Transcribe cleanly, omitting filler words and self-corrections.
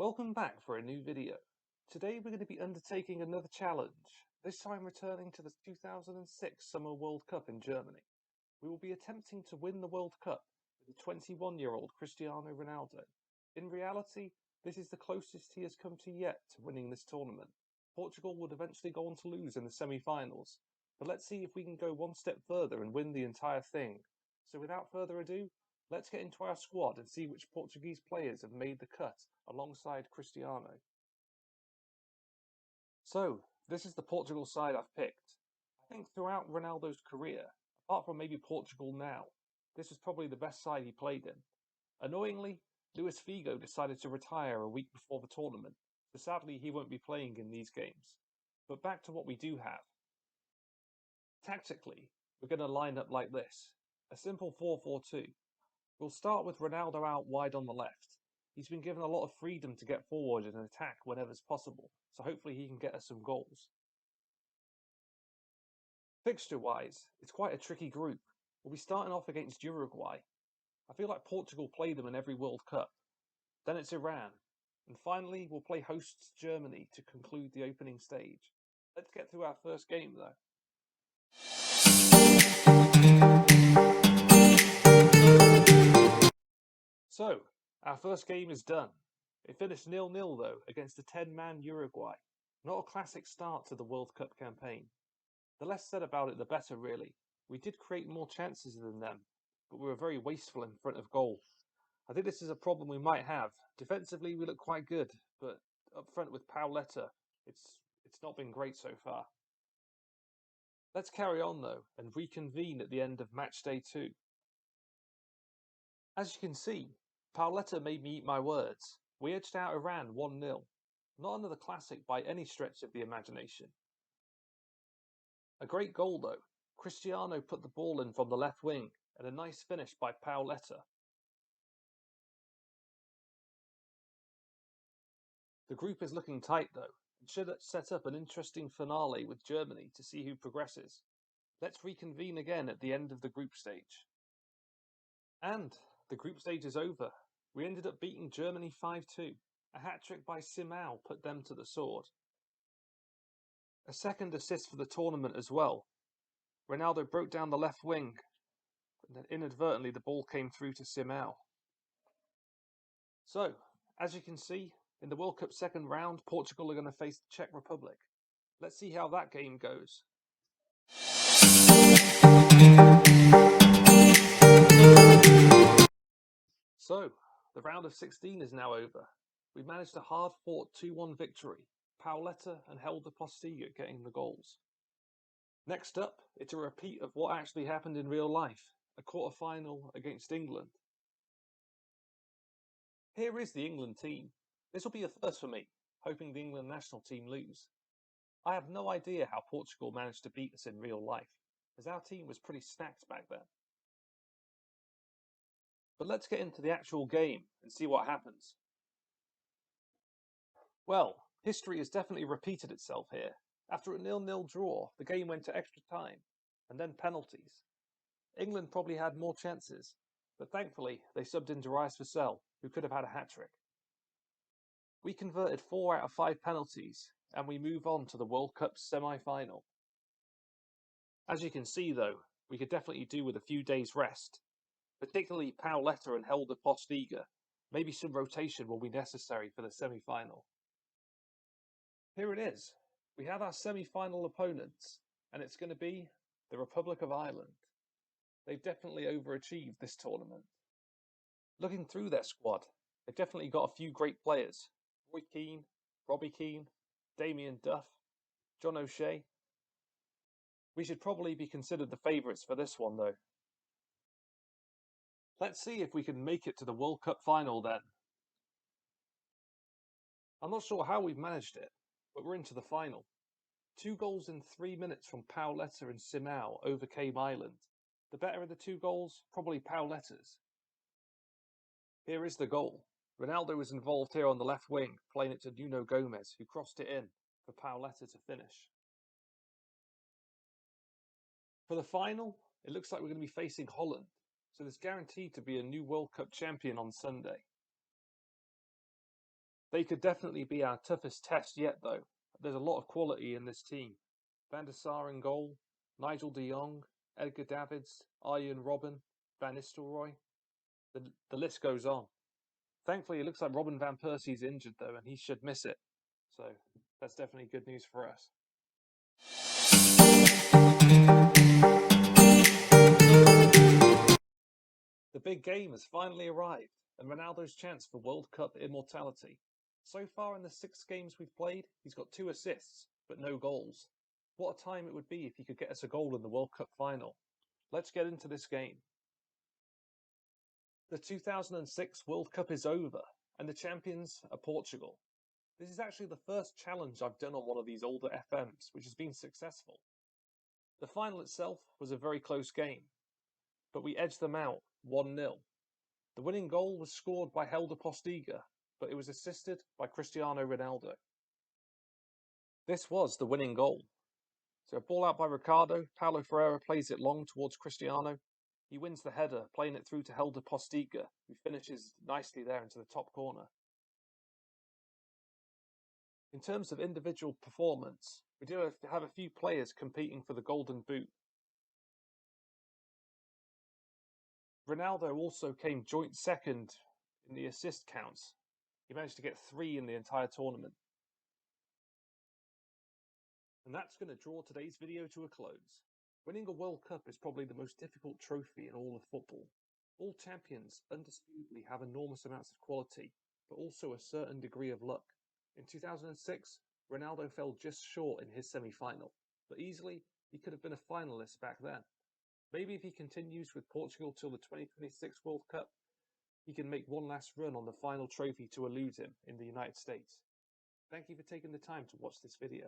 Welcome back for a new video. Today we're going to be undertaking another challenge, this time returning to the 2006 Summer World Cup in Germany. We will be attempting to win the World Cup with the 21-year-old Cristiano Ronaldo. In reality, this is the closest he has come to yet to winning this tournament. Portugal would eventually go on to lose in the semi-finals, but let's see if we can go one step further and win the entire thing. So without further ado, let's get into our squad and see which Portuguese players have made the cut alongside Cristiano. So, this is the Portugal side I've picked. I think throughout Ronaldo's career, apart from maybe Portugal now, this was probably the best side he played in. Annoyingly, Luis Figo decided to retire a week before the tournament, so sadly he won't be playing in these games. But back to what we do have. Tactically, we're going to line up like this. A simple 4-4-2. We'll start with Ronaldo out wide on the left. He's been given a lot of freedom to get forward and attack whenever's possible, so hopefully he can get us some goals. Fixture-wise, it's quite a tricky group. We'll be starting off against Uruguay. I feel like Portugal play them in every World Cup. Then it's Iran. And finally, we'll play hosts Germany to conclude the opening stage. Let's get through our first game though. So, our first game is done. It finished 0-0 though, against a 10-man Uruguay. Not a classic start to the World Cup campaign. The less said about it, the better really. We did create more chances than them, but we were very wasteful in front of goal. I think this is a problem we might have. Defensively, we look quite good, but up front with Pauletta, it's not been great so far. Let's carry on though, and reconvene at the end of match day 2. As you can see, Pauletta made me eat my words. We edged out Iran 1-0. Not another classic by any stretch of the imagination. A great goal though. Cristiano put the ball in from the left wing, and a nice finish by Pauletta. The group is looking tight though, and should set up an interesting finale with Germany to see who progresses. Let's reconvene again at the end of the group stage. And the group stage is over. We ended up beating Germany 5-2. A hat-trick by Simão put them to the sword. A second assist for the tournament as well. Ronaldo broke down the left wing, and then inadvertently the ball came through to Simão. So, as you can see, in the World Cup second round, Portugal are going to face the Czech Republic. Let's see how that game goes. So, the round of 16 is now over. We managed a hard-fought 2-1 victory. Pauletta and Helder Postiga getting the goals. Next up, it's a repeat of what actually happened in real life, a quarter-final against England. Here is the England team. This will be a first for me, hoping the England national team lose. I have no idea how Portugal managed to beat us in real life, as our team was pretty stacked back then. But let's get into the actual game and see what happens. Well, history has definitely repeated itself here. After a 0-0 draw, the game went to extra time, and then penalties. England probably had more chances, but thankfully they subbed in Darius Vassell, who could have had a hat-trick. We converted 4 out of 5 penalties, and we move on to the World Cup semi-final. As you can see though, we could definitely do with a few days rest, particularly Pauletta and Helder Postiga. Maybe some rotation will be necessary for the semi-final. Here it is. We have our semi-final opponents, and it's going to be the Republic of Ireland. They've definitely overachieved this tournament. Looking through their squad, they've definitely got a few great players. Roy Keane, Robbie Keane, Damien Duff, John O'Shea. We should probably be considered the favourites for this one though. Let's see if we can make it to the World Cup final then. I'm not sure how we've managed it, but we're into the final. 2 goals in 3 minutes from Pauletta and Simão overcame Ireland. The better of the 2 goals, probably Pauletta's. Here is the goal. Ronaldo was involved here on the left wing, playing it to Nuno Gomes, who crossed it in for Pauletta to finish. For the final, it looks like we're going to be facing Holland, so there's guaranteed to be a new World Cup champion on Sunday. They could definitely be our toughest test yet, though. There's a lot of quality in this team. Van der Sar in goal, Nigel de Jong, Edgar Davids, Arjen Robben, Van Nistelrooy. The list goes on. Thankfully, it looks like Robin van Persie's injured, though, and he should miss it. So that's definitely good news for us. The big game has finally arrived, and Ronaldo's chance for World Cup immortality. So far in the 6 games we've played, he's got 2 assists, but no goals. What a time it would be if he could get us a goal in the World Cup final. Let's get into this game. The 2006 World Cup is over, and the champions are Portugal. This is actually the first challenge I've done on one of these older FMs, which has been successful. The final itself was a very close game, but we edged them out 1-0. The winning goal was scored by Helder Postiga, but it was assisted by Cristiano Ronaldo. This was the winning goal. So a ball out by Ricardo, Paulo Ferreira plays it long towards Cristiano. He wins the header, playing it through to Helder Postiga, who finishes nicely there into the top corner. In terms of individual performance, we do have a few players competing for the Golden Boot. Ronaldo also came joint second in the assist counts. He managed to get 3 in the entire tournament. And that's going to draw today's video to a close. Winning a World Cup is probably the most difficult trophy in all of football. All champions undisputedly have enormous amounts of quality, but also a certain degree of luck. In 2006, Ronaldo fell just short in his semi-final, but easily he could have been a finalist back then. Maybe if he continues with Portugal till the 2026 World Cup, he can make one last run on the final trophy to elude him in the United States. Thank you for taking the time to watch this video.